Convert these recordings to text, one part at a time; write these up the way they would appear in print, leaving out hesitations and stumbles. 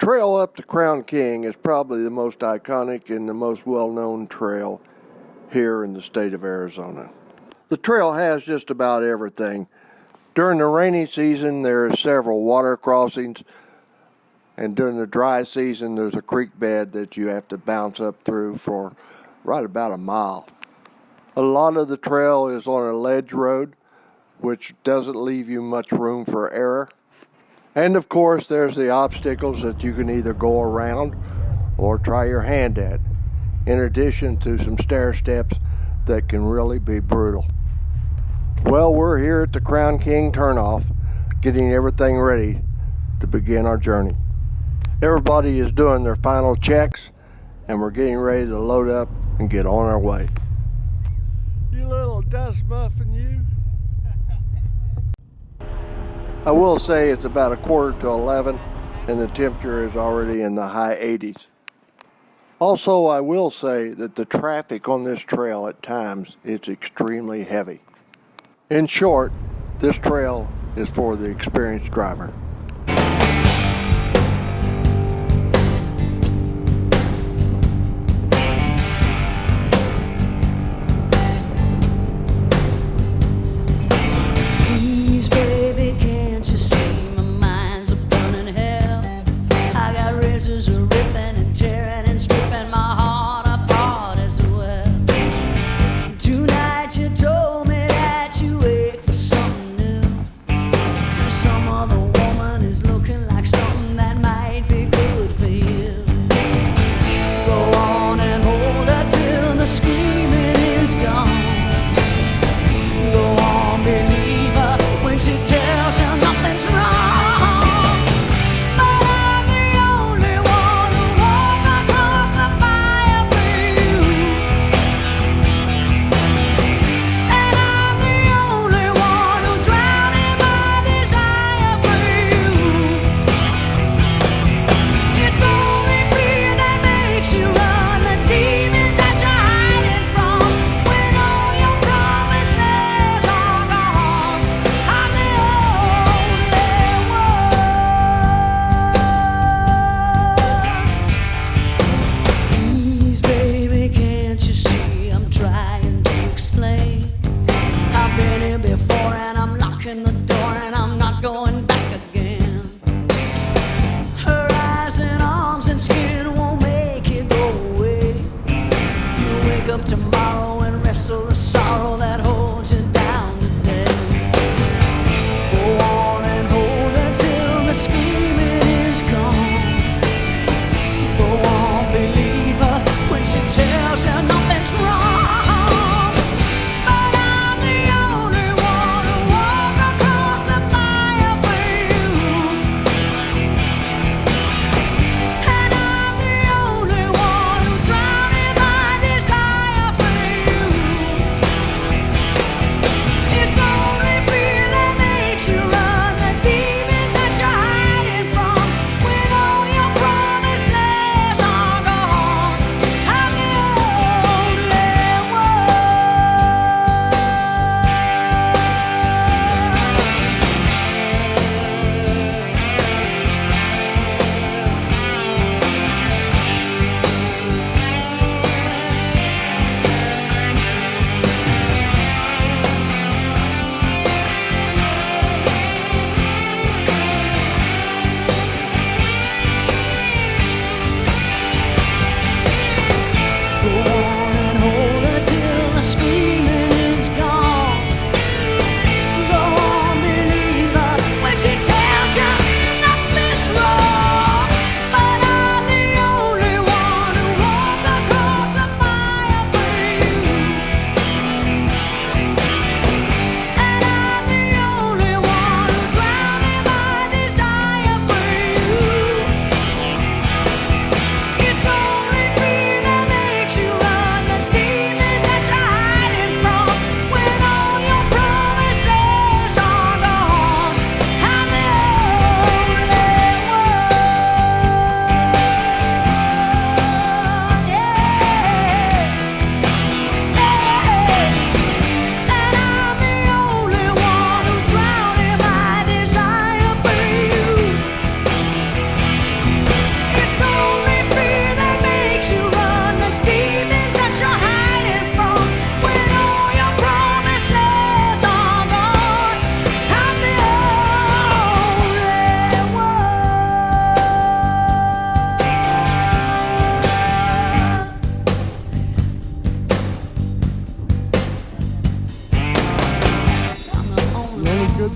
trail up to Crown King is probably the most iconic and the most well-known trail here in the state of Arizona. The trail has just about everything. During the rainy season, there are several water crossings, and during the dry season, there's a creek bed that you have to bounce up through for right about a mile. A lot of the trail is on a ledge road, which doesn't leave you much room for error. And of course, there's the obstacles that you can either go around or try your hand at, in addition to some stair steps that can really be brutal. Well, we're here at the Crown King turnoff, getting everything ready to begin our journey. Everybody is doing their final checks, and we're getting ready to load up and get on our way. You little dust muffin, you. I will say it's about 11:15 and the temperature is already in the high 80s. Also, I will say that the traffic on this trail at times is extremely heavy. In short, this trail is for the experienced driver. Some other woman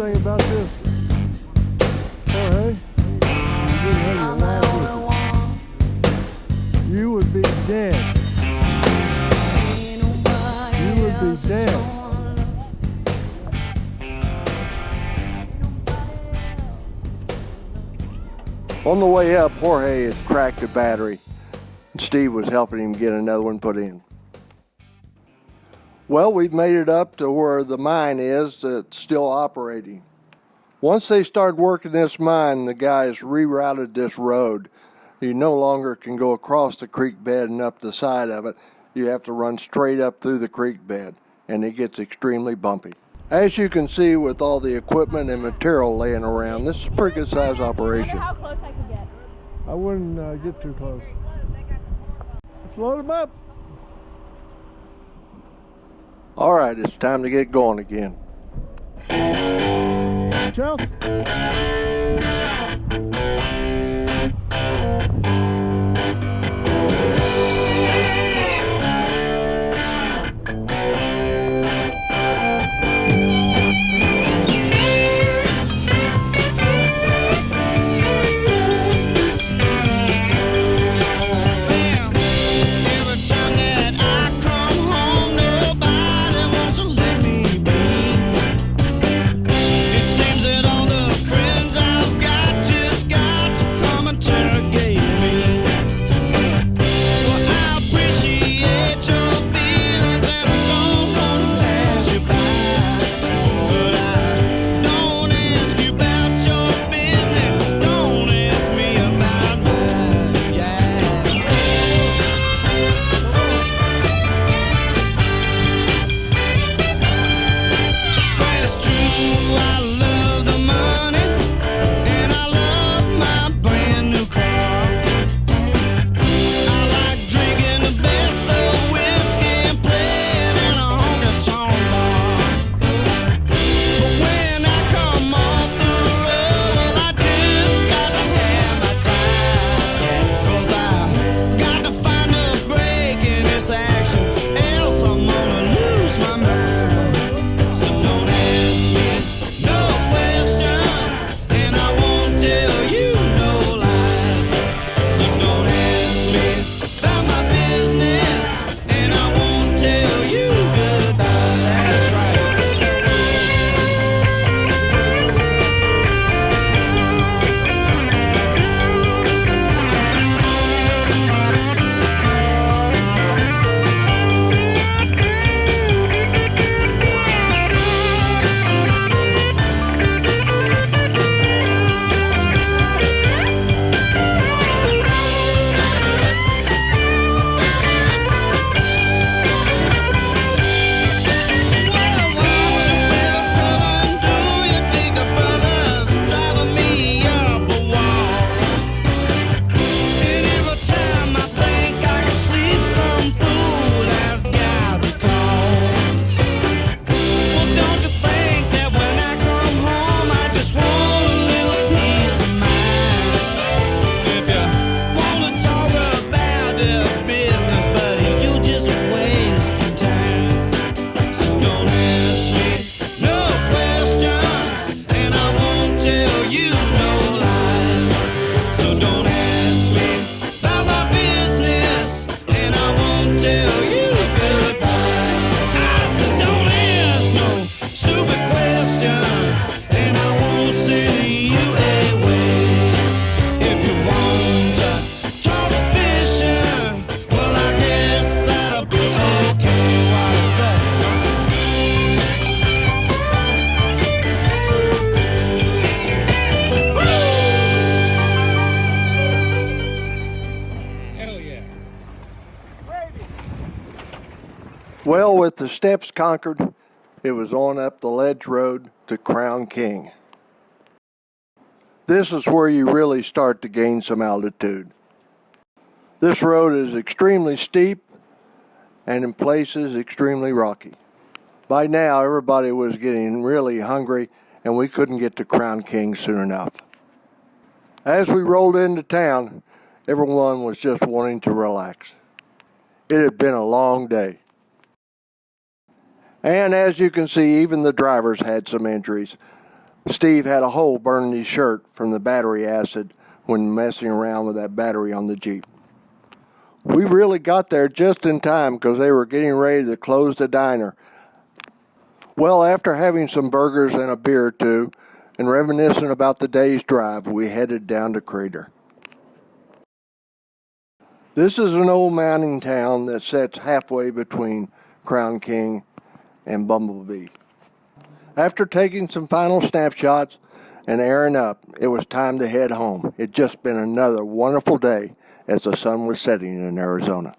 thing about this, Jorge, you didn't have your life with you. You would be dead. You would be dead. On the way up, Jorge had cracked a battery, and Steve was helping him get another one put in. Well, we've made it up to where the mine is that's still operating. Once they started working this mine, the guys rerouted this road. You no longer can go across the creek bed and up the side of it. You have to run straight up through the creek bed, and it gets extremely bumpy. As you can see, with all the equipment and material laying around, this is a pretty good size operation. I wonder how close I could get. I wouldn't get too close. Let's load them up. All right, it's time to get going again. Chelsea. Well, with the steps conquered, it was on up the ledge road to Crown King. This is where you really start to gain some altitude. This road is extremely steep and in places extremely rocky. By now, everybody was getting really hungry and we couldn't get to Crown King soon enough. As we rolled into town, everyone was just wanting to relax. It had been a long day. And as you can see, even the drivers had some injuries. Steve had a hole burning his shirt from the battery acid when messing around with that battery on the Jeep. We really got there just in time because they were getting ready to close the diner. Well, after having some burgers and a beer or two, and reminiscing about the day's drive, we headed down to Crater. This is an old mining town that sits halfway between Crown King and Bumblebee. After taking some final snapshots and airing up, it was time to head home. It'd just been another wonderful day as the sun was setting in Arizona.